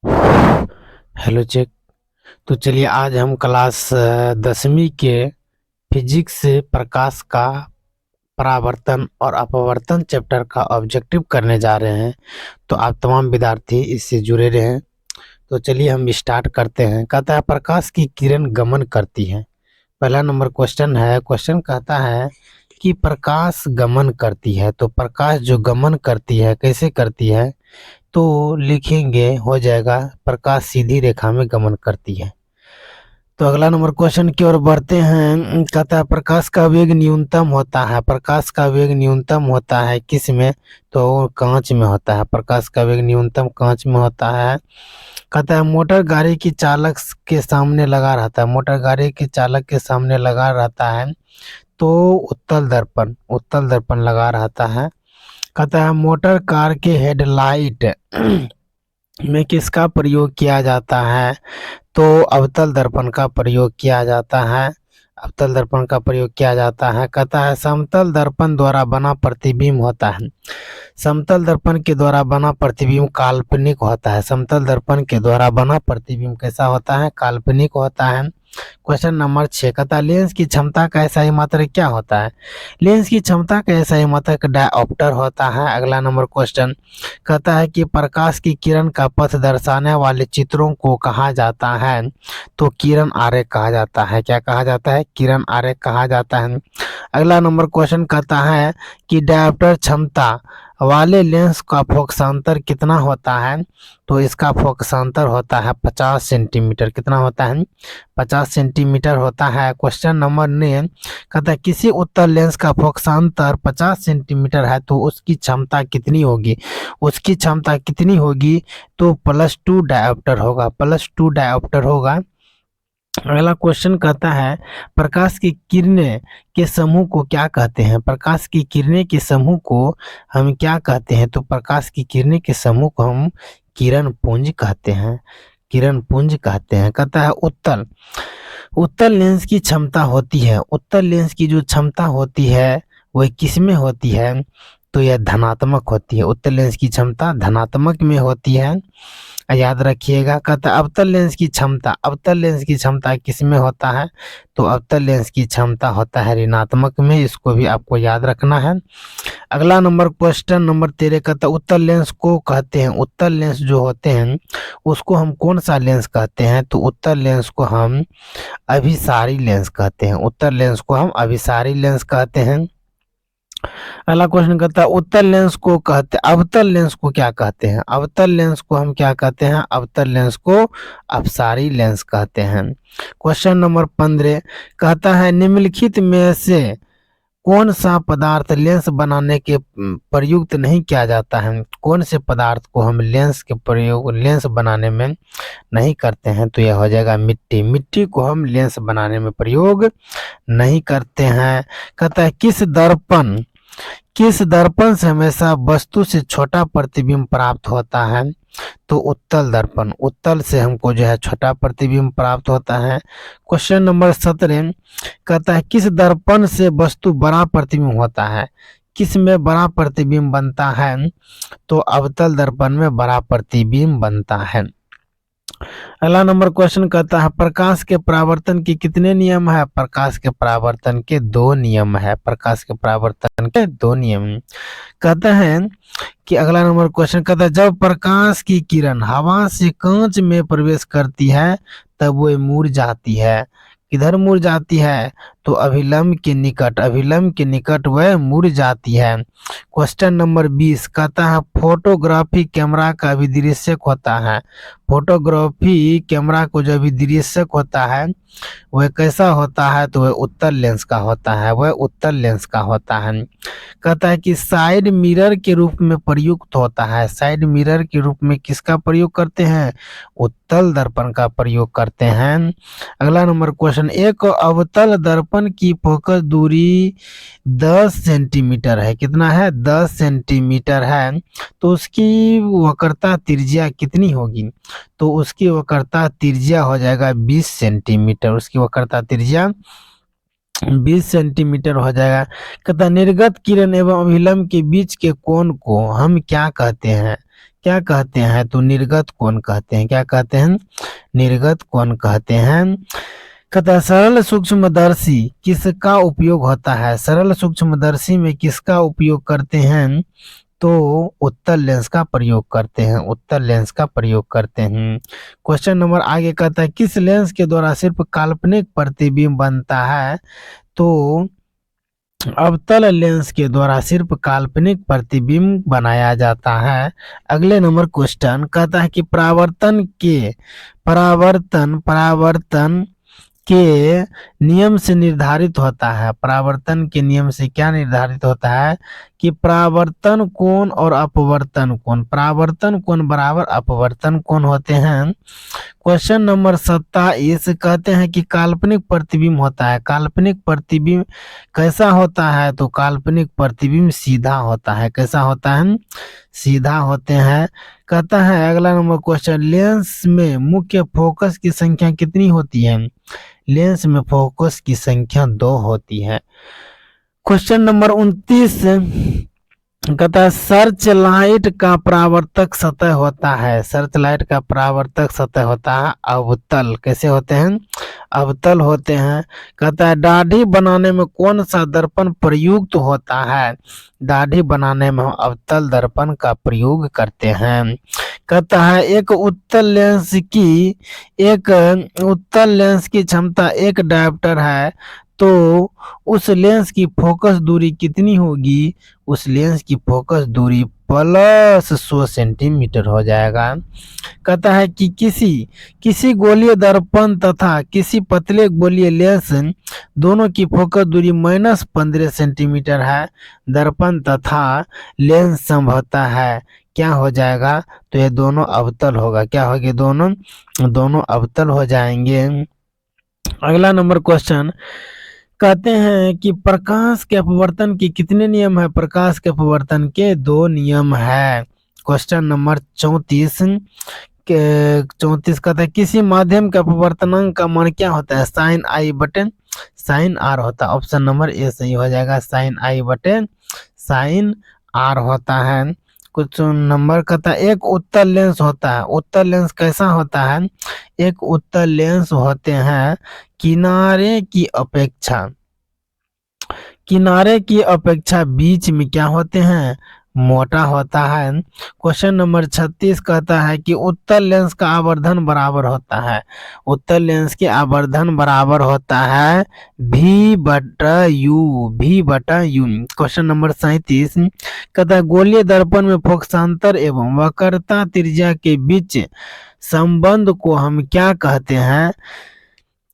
Hello check. तो चलिए आज हम क्लास 10वीं के फिजिक्स से प्रकाश का परावर्तन और अपवर्तन चैप्टर का ऑब्जेक्टिव करने जा रहे हैं। तो आप तमाम विद्यार्थी इससे जुड़े रहें। तो चलिए हम स्टार्ट करते हैं। कहता है प्रकाश की किरण गमन करती है। पहला नंबर क्वेश्चन है। क्वेश्चन कहता है कि प्रकाश गमन करती है। तो प्रकाश जो गमन करती है कैसे करती है, तो लिखेंगे हो जाएगा प्रकाश सीधी रेखा में गमन करती है। तो अगला नंबर क्वेश्चन की ओर बढ़ते हैं। कहता है प्रकाश का वेग न्यूनतम होता है। प्रकाश का वेग न्यूनतम होता है किस में, तो कांच में होता है। प्रकाश का वेग न्यूनतम कांच में होता है। कहता है मोटर गाड़ी की चालक के सामने लगा रहता है। मोटर गाड़ी के चालक के सामने लगा रहता है तो उत्तल दर्पण लगा रहता है। कहता है मोटर कार के हेडलाइट में किसका प्रयोग किया जाता है, तो अवतल दर्पण का प्रयोग किया जाता है। अवतल दर्पण का प्रयोग किया जाता है। कहता है समतल दर्पण द्वारा बना प्रतिबिंब होता है। समतल दर्पण के द्वारा बना प्रतिबिंब काल्पनिक होता है। समतल दर्पण के द्वारा बना प्रतिबिंब कैसा होता है, काल्पनिक होता है। क्वेश्चन नंबर 6 कहता है लेंस की क्षमता का SI मात्रक क्या होता है। लेंस की क्षमता का SI मात्रक डायऑप्टर होता है। अगला नंबर क्वेश्चन कहता है कि प्रकाश की किरण का पथ दर्शाने वाले चित्रों को कहा जाता है, तो किरण आरेख कहा जाता है। क्या कहा जाता है, किरण आरेख कहा जाता है। अगला नंबर क्वेश्चन कहता है कि डायोप्टर क्षमता वाले लेंस का फोकसांतर कितना होता है, तो इसका फोकसांतर होता है 50 सेंटीमीटर। कितना होता है, 50 सेंटीमीटर होता है। क्वेश्चन नंबर 9 कहता है किसी उत्तल लेंस का फोकसांतर 50 सेंटीमीटर है तो उसकी क्षमता कितनी होगी। उसकी क्षमता कितनी होगी, तो +2 डायोप्टर होगा, +2 डायोप्टर होगा। अगला क्वेश्चन कहता है प्रकाश की किरणें के समूह को क्या कहते हैं। प्रकाश की किरणें के समूह को हम क्या कहते हैं, तो प्रकाश की किरणें के समूह को हम किरण पुंज कहते हैं। किरण पुंज कहते हैं। कहता है उत्तल उत्तल लेंस की क्षमता होती है। उत्तल लेंस की जो क्षमता होती है वह किस में होती है, तो यह धनात्मक होती है। उत्तल लेंस की क्षमता धनात्मक में होती है, याद रखिएगा। कहता है अवतल लेंस की क्षमता किस में होता है, तो अवतल लेंस की क्षमता होता है ऋणात्मक में। इसको भी आपको याद रखना है। अगला नंबर क्वेश्चन नंबर 13 कहता है उत्तल लेंस को कहते हैं, उत्तल लेंस जो होते हैं उसको हम कौन सा लेंस कहते हैं, तो उत्तल लेंस को हम अभिसारी लेंस कहते हैं। उत्तल लेंस को हम अभिसारी लेंस कहते हैं। अगला क्वेश्चन कहता है उत्तल लेंस को कहते अवतल लेंस को क्या कहते हैं। अवतल लेंस को हम क्या कहते हैं, अवतल लेंस को अपसारी लेंस कहते हैं। क्वेश्चन नंबर 15 कहता है निम्नलिखित में से कौन सा पदार्थ लेंस बनाने के प्रयुक्त नहीं किया जाता है। कौन से पदार्थ को हम लेंस के प्रयोग लेंस बनाने में नहीं करते हैं, तो यह हो जाएगा मिट्टी। मिट्टी को हम लेंस बनाने में प्रयोग नहीं करते हैं। कहता है किस दर्पण से हमेशा वस्तु से छोटा प्रतिबिंब प्राप्त होता है, तो उत्तल दर्पण। उत्तल से हमको जो है छोटा प्रतिबिंब प्राप्त होता है। क्वेश्चन नंबर 17 कहता है किस दर्पण से वस्तु बड़ा प्रतिबिंब होता है। किस में बड़ा प्रतिबिंब बनता है, तो अवतल दर्पण में बड़ा प्रतिबिंब बनता है। अगला नंबर क्वेश्चन कहता है प्रकाश के परावर्तन के कितने नियम है। प्रकाश के परावर्तन के 2 नियम है। प्रकाश के परावर्तन के 2 नियम कहते हैं कि अगला नंबर क्वेश्चन कहता है जब प्रकाश की किरण हवा से कांच में प्रवेश करती है तब वो मुड़ जाती है। किधर मुड़ जाती है, तो अभिलंब के निकट वह मुड़ जाती है। क्वेश्चन नंबर 20 कहता है फोटोग्राफी कैमरा का अभिदृश्यक होता है। फोटोग्राफी कैमरा को जो अभिदृश्यक होता है वह कैसा होता है, तो वह उत्तल लेंस का होता है। वह उत्तल लेंस का होता है। कहता है कि साइड मिरर के रूप में प्रयुक्त होता है। साइड मिरर के रूप में किसका प्रयोग करते हैं, उत्तल दर्पण का प्रयोग करते हैं। अगला नंबर क्वेश्चन एक अवतल दर्पण की फोकस दूरी 10 सेंटीमीटर है। कितना है, 10 सेंटीमीटर है, तो उसकी वक्रता त्रिज्या कितनी होगी, तो उसकी वक्रता त्रिज्या हो जाएगा 20 सेंटीमीटर। उसकी वक्रता त्रिज्या 20 सेंटीमीटर हो जाएगा। कहता है निर्गत किरण एवं अभिलंब के बीच के कोण को हम क्या कहते हैं? क्या कहते हैं? तो निर्गत कोण कहते हैं। क्या कहते हैं? निर्गत कोण कहते हैं। कहता है सरल सूक्ष्मदर्शी किसका उपयोग होता है? सरल सूक्ष्मदर्शी में किसका उपयोग करते हैं? तो उत्तल लेंस का प्रयोग करते हैं। उत्तल लेंस का प्रयोग करते हैं। क्वेश्चन नंबर आगे कहता है किस लेंस के द्वारा सिर्फ काल्पनिक प्रतिबिंब बनता है? तो अवतल लेंस के द्वारा सिर्फ काल्पनिक प्रतिबिंब बनाया जाता है। अगले नंबर क्वेश्चन कहता है कि परावर्तन के नियम से निर्धारित होता है। परावर्तन के नियम से क्या निर्धारित होता है? कि परावर्तन कोण और अपवर्तन कोण, परावर्तन कोण बराबर अपवर्तन कोण होते हैं। क्वेश्चन नंबर 27 कहते हैं कि काल्पनिक प्रतिबिंब होता है। काल्पनिक प्रतिबिंब कैसा होता है? तो काल्पनिक प्रतिबिंब सीधा होता है। कैसा होता है? सीधा होते हैं। कहता है अगला नंबर क्वेश्चन लेंस में मुख्य फोकस की संख्या कितनी होती है? लेंस में फोकस की संख्या 2 होती है। क्वेश्चन नंबर 29 कहता है सर्च लाइट का परावर्तक सतह होता है। सर्च लाइट का परावर्तक सतह होता है अवतल। कैसे होते हैं? अवतल होते हैं। कहता है दाढ़ी बनाने में कौन सा दर्पण प्रयुक्त होता है? दाढ़ी बनाने में हम अवतल दर्पण का प्रयोग करते हैं। कहता है एक उत्तल लेंस की क्षमता 1 डायोप्टर है तो उस लेंस की फोकस दूरी कितनी होगी? उस लेंस की फोकस दूरी प्लस 100 सेंटीमीटर हो जाएगा। कहता है कि किसी गोलीय दर्पण तथा किसी पतले गोलीय लेंस दोनों की फोकस दूरी -15 सेंटीमीटर है। दर्पण तथा लेंस संभवतः है क्या हो जाएगा? तो ये दोनों अवतल होगा। क्या होगा? दोनों अवतल हो जाएंगे। अगला नंबर क्वेश्चन कहते हैं कि प्रकाश के अपवर्तन के कितने नियम है? प्रकाश के अपवर्तन के 2 नियम है। क्वेश्चन नंबर 34 कहता है किसी माध्यम के अपवर्तनांक का मान क्या होता है? साइन आई बटे साइन आर होता है। ऑप्शन नंबर ए सही हो जाएगा। साइन आई बटे साइन आर होता है। कुछ नंबर कहता है एक उत्तल लेंस होता है। उत्तल लेंस कैसा होता है? एक उत्तल लेंस होते हैं किनारे की अपेक्षा बीच में क्या होते हैं? मोटा होता है। क्वेश्चन नंबर 36 कहता है कि उत्तल लेंस का आवर्धन बराबर होता है। उत्तल लेंस के आवर्धन बराबर होता है V/U। क्वेश्चन नंबर 37 कहता है गोलीय दर्पण में फोकसांतर एवं वक्रता त्रिज्या के बीच संबंध को हम क्या कहते हैं?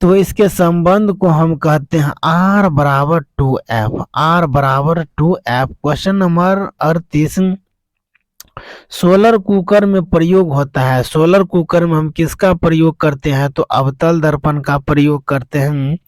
तो इसके संबंध को हम कहते हैं R/2F। R/2F। Question number 38 solar cooker में प्रयोग होता है। सोलर कुकर में हम किसका प्रयोग करते हैं? तो अवतल दर्पण का प्रयोग करते हैं।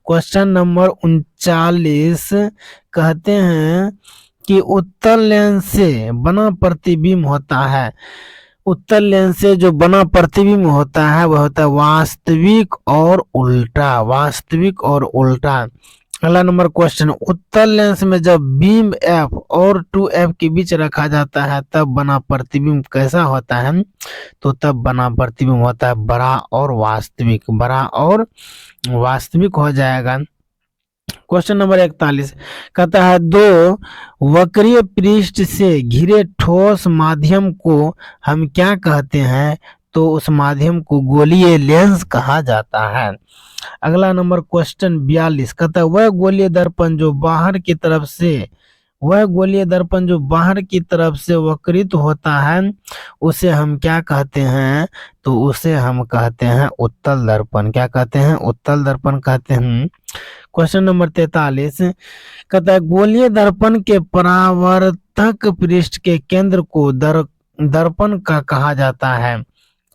क्वेश्चन नंबर 39 कहते हैं कि उत्तल लेंस से बना प्रतिबिंब होता है। उत्तल लेंस से जो बना प्रतिबिंब होता है वह होता है वास्तविक और उल्टा। वास्तविक और उल्टा। अगला नंबर क्वेश्चन उत्तल लेंस में जब बीम F और 2F के बीच रखा जाता है तब बना प्रतिबिंब कैसा होता है? तो तब बना प्रतिबिंब होता है बड़ा और वास्तविक। बड़ा और वास्तविक हो जाएगा। क्वेश्चन नंबर 41 कहता है दो वक्रीय पृष्ठ से घिरे ठोस माध्यम को हम क्या कहते हैं? तो उस माध्यम को गोलीय लेंस कहा जाता है। अगला नंबर क्वेश्चन 42 कहता है वह गोलीय दर्पण जो बाहर की तरफ से वक्रित होता है उसे हम क्या कहते हैं? तो उसे हम कहते हैं उत्तल दर्पण। क्या कहते हैं? उत्तल दर्पण कहते हैं। क्वेश्चन नंबर 43 कहता है गोलीय दर्पण के परावर्तक पृष्ठ के केंद्र को दर्पण का कहा जाता है।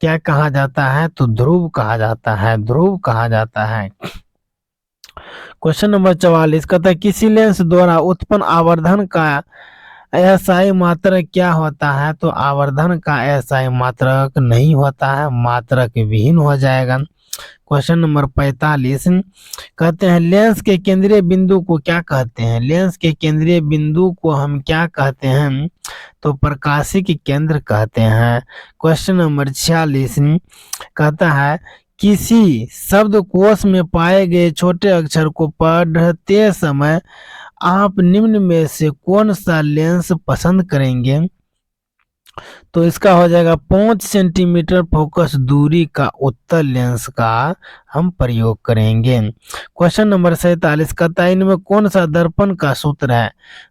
क्या कहा जाता है? तो ध्रुव कहा जाता है। ध्रुव कहा जाता है। क्वेश्चन नंबर 44 कहता है किसी लेंस द्वारा उत्पन्न आवर्धन का एसआई मात्रक क्या होता है? तो आवर्धन का एसआई मात्रक नहीं होता है, मात्रक विहीन हो जाएगा। क्वेश्चन नंबर 45 कहते हैं लेंस के केंद्रीय बिंदु को क्या कहते हैं? लेंस के केंद्रीय बिंदु को हम क्या कहते हैं? तो प्रकाशिक केंद्र कहते हैं। क्वेश्चन नंबर 46 कहता है किसी शब्दकोश में पाए गए छोटे अक्षर को पढ़ते समय आप निम्न में से कौन सा लेंस पसंद करेंगे? तो इसका हो जाएगा 5 सेंटीमीटर फोकस दूरी का उत्तल लेंस का हम प्रयोग करेंगे। क्वेश्चन नंबर 47 कहता है इनमें कौन सा दर्पण का सूत्र है?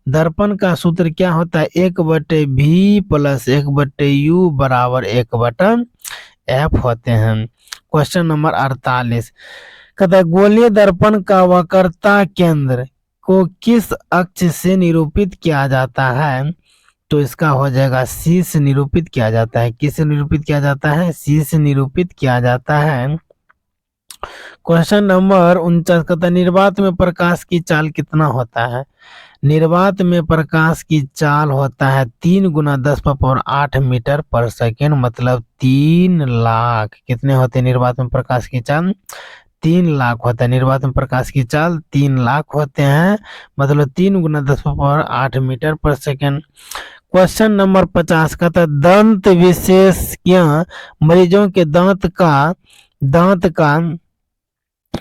दर्पण का सूत्र क्या होता है? 1/v प्लस 1/u बराबर 1/f होते हैं। क्वेश्चन नंबर 48 कहता है गोलीय दर्पण का वक्रता केंद्र को किस अक्ष से निरूपित किया जाता है? तो इसका हो जाएगा सी से निरूपित किया जाता है। किस से निरूपित किया जाता है? सी से निरूपित किया जाता है। क्वेश्चन नंबर 49 कहता है निर्वात में प्रकाश की चाल कितना होता है? निर्वात में प्रकाश की चाल होता है 3 × 10⁸ मीटर पर सेकेंड, मतलब 3 लाख। कितने होते हैं निर्वात में प्रकाश की चाल? 3 लाख होता है। निर्वात में प्रकाश की चाल 3 लाख होते हैं, मतलब 3 × 10⁸ मीटर पर सेकेंड। क्वेश्चन नंबर 50 कहता है दंत विशेषज्ञ मरीजों के दांत का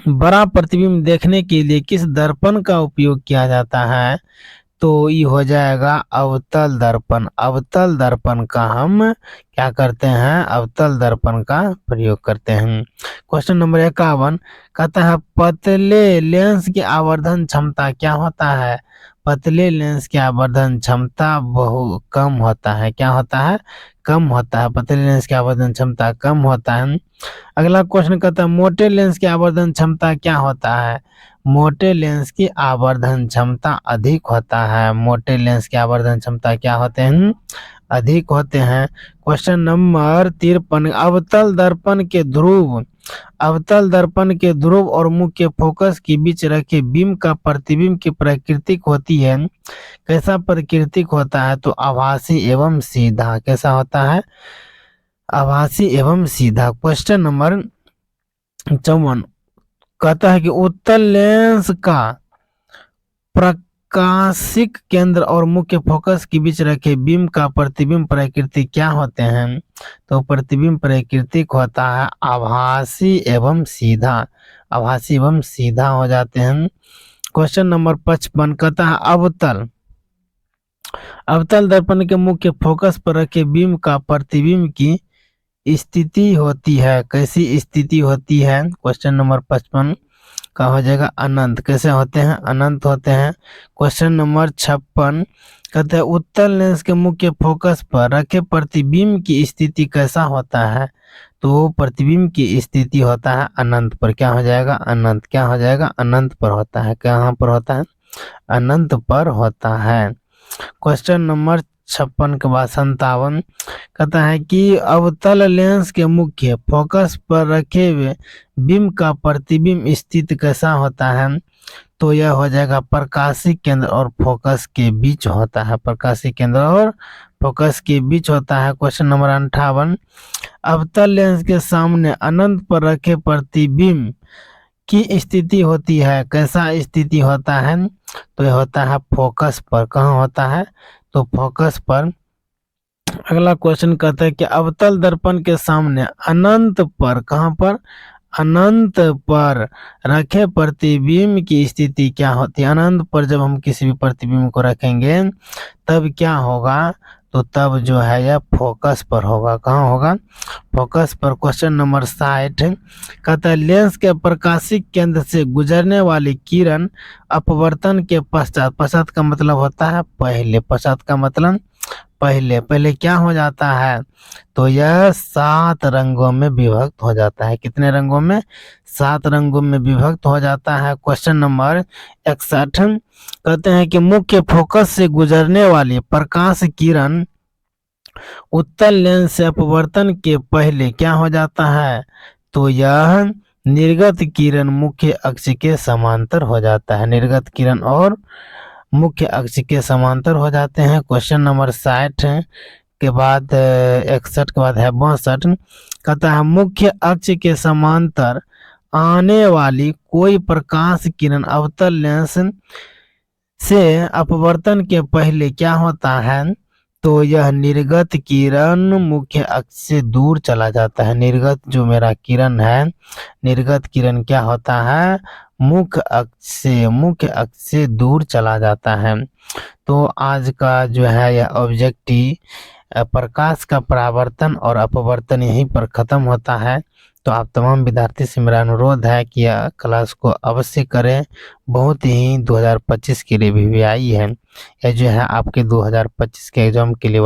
बड़ा प्रतिबिंब देखने के लिए किस दर्पण का उपयोग किया जाता है? तो ये हो जाएगा अवतल दर्पण। अवतल दर्पण का हम क्या करते हैं? अवतल दर्पण का प्रयोग करते हैं। क्वेश्चन नंबर 51 कहता है पतले लेंस की आवर्धन क्षमता क्या होता है? पतले लेंस की आवर्धन क्षमता बहुत कम होता है। क्या होता है? कम होता है। पतले लेंस की आवर्धन क्षमता कम होता है। अगला क्वेश्चन कहता है मोटे लेंस की आवर्धन क्षमता क्या होता है? मोटे लेंस की आवर्धन क्षमता अधिक होता है। मोटे लेंस की आवर्धन क्षमता क्या होते हैं? अधिक होते हैं। क्वेश्चन नंबर 53 अवतल दर्पण के ध्रुव और मुख्य फोकस के बीच रखे बीम का प्रतिबिंब की प्रकृति होती है। कैसा प्रकृतिक होता है? तो आभासी एवं सीधा। कैसा होता है? आभासी एवं सीधा। क्वेश्चन नंबर 54 कहता है कि उत्तल लेंस का प्रकाशिक केंद्र और मुख्य फोकस के बीच रखे बीम का प्रतिबिंब प्रकृति क्या होते हैं? तो प्रतिबिंब प्रकृतिक होता है आभासी एवं सीधा। आभासी एवं सीधा हो जाते हैं। क्वेश्चन नंबर 55 कहता है अवतल दर्पण के मुख्य फोकस पर रखे बीम का प्रतिबिंब की स्थिति होती है। कैसी स्थिति होती है? क्वेश्चन नंबर 55 का हो जाएगा अनंत। कैसे होते हैं? अनंत होते हैं। क्वेश्चन नंबर 56 कहते हैं उत्तल लेंस के मुख्य फोकस पर रखे प्रतिबिंब की स्थिति कैसा होता है? तो प्रतिबिंब की स्थिति होता है अनंत पर। क्या हो जाएगा? अनंत। क्या हो जाएगा? अनंत पर होता है। कहाँ पर होता है? अनंत पर होता है। क्वेश्चन नंबर 56 के बाद 57 कहता है कि अवतल लेंस के मुख्य फोकस पर रखे हुए बीम का प्रतिबिंब स्थित कैसा होता है? तो यह हो जाएगा प्रकाशिक केंद्र और फोकस के बीच होता है। प्रकाशिक केंद्र और फोकस के बीच होता है। क्वेश्चन नंबर 58 अवतल लेंस के सामने अनंत पर रखे प्रतिबिंब की स्थिति होती है। कैसा स्थिति होता है? तो यह होता है फोकस पर। कहाँ होता है? तो फोकस पर। अगला क्वेश्चन कहता है कि अवतल दर्पण के सामने अनंत पर, कहाँ पर? अनंत पर रखे प्रतिबिंब की स्थिति क्या होती है? अनंत पर जब हम किसी भी प्रतिबिंब को रखेंगे तब क्या होगा? तो तब जो है यह फोकस पर होगा। कहाँ होगा? फोकस पर। क्वेश्चन नंबर 60 कहता है लेंस के प्रकाशिक केंद्र से गुजरने वाली किरण अपवर्तन के पश्चात का मतलब होता है पहले। पश्चात का मतलब पहले क्या हो जाता है? तो यह 7 रंगों में विभक्त हो जाता है। कितने रंगों में? 7 रंगों में विभक्त हो जाता है। क्वेश्चन नंबर 61 कहते हैं कि मुख्य फोकस से गुजरने वाली प्रकाश किरण उत्तल लेंस से अपवर्तन के पहले क्या हो जाता है? तो यह निर्गत किरण मुख्य अक्ष के समांतर हो जाता है। निर्गत किरण और मुख्य अक्ष के समांतर हो जाते हैं। क्वेश्चन नंबर 60 के बाद 61 के बाद है 62 कहता है मुख्य अक्ष के समांतर आने वाली कोई प्रकाश किरण अवतल लेंस से अपवर्तन के पहले क्या होता है, तो यह निर्गत किरण मुख्य अक्ष से दूर चला जाता है। निर्गत जो मेरा किरण है, निर्गत किरण क्या होता है, मुख्य अक्ष से दूर चला जाता है। तो आज का जो है यह ऑब्जेक्टिव प्रकाश का परावर्तन और अपवर्तन यहीं पर खत्म होता है। तो आप तमाम विद्यार्थी से मेरा अनुरोध है कि यह क्लास को अवश्य करें। बहुत ही 2025 के लिए भी आई है, यह जो है आपके 2025 के एग्जाम के लिए